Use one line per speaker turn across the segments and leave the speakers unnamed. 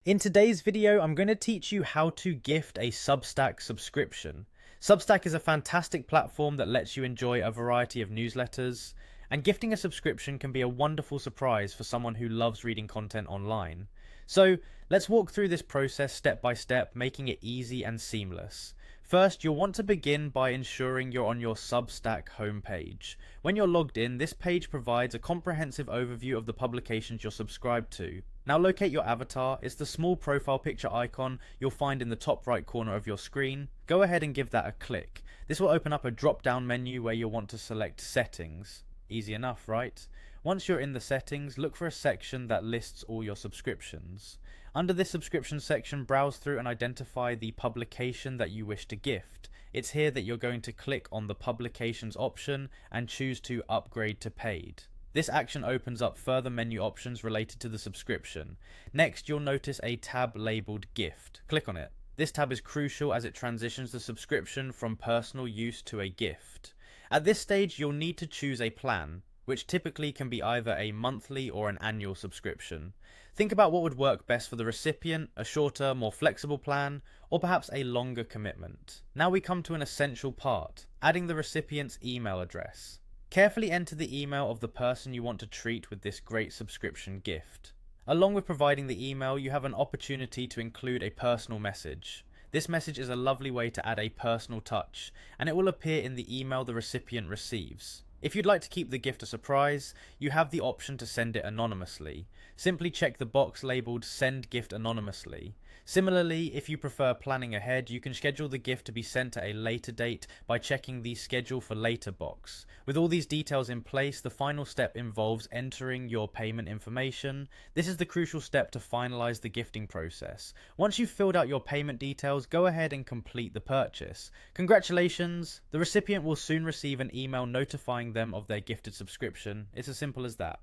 In today's video, I'm going to teach you how to gift a Substack subscription. Substack is a fantastic platform that lets you enjoy a variety of newsletters, and gifting a subscription can be a wonderful surprise for someone who loves reading content online. So let's walk through this process step by step, making it easy and seamless. First, you'll want to begin by ensuring you're on your Substack homepage. When you're logged in, this page provides a comprehensive overview of the publications you're subscribed to. Now locate your avatar. It's the small profile picture icon you'll find in the top right corner of your screen. Go ahead and give that a click. This will open up a drop-down menu where you'll want to select Settings. Easy enough, right? Once you're in the settings, look for a section that lists all your subscriptions. Under this subscription section, browse through and identify the publication that you wish to gift. It's here that you're going to click on the publications option and choose to upgrade to paid. This action opens up further menu options related to the subscription. Next, you'll notice a tab labeled Gift. Click on it. This tab is crucial as it transitions the subscription from personal use to a gift. At this stage, you'll need to choose a plan, which typically can be either a monthly or an annual subscription. Think about what would work best for the recipient, a shorter, more flexible plan, or perhaps a longer commitment. Now we come to an essential part, adding the recipient's email address. Carefully enter the email of the person you want to treat with this great subscription gift. Along with providing the email, you have an opportunity to include a personal message. This message is a lovely way to add a personal touch, and it will appear in the email the recipient receives. If you'd like to keep the gift a surprise, you have the option to send it anonymously. Simply check the box labeled Send Gift Anonymously. Similarly, if you prefer planning ahead, you can schedule the gift to be sent at a later date by checking the Schedule for Later box. With all these details in place, the final step involves entering your payment information. This is the crucial step to finalize the gifting process. Once you've filled out your payment details, go ahead and complete the purchase. Congratulations! The recipient will soon receive an email notifying them of their gifted subscription. It's as simple as that.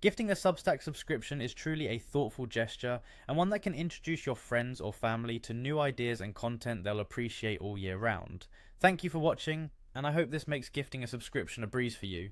Gifting a Substack subscription is truly a thoughtful gesture and one that can introduce your friends or family to new ideas and content they'll appreciate all year round. Thank you for watching, and I hope this makes gifting a subscription a breeze for you.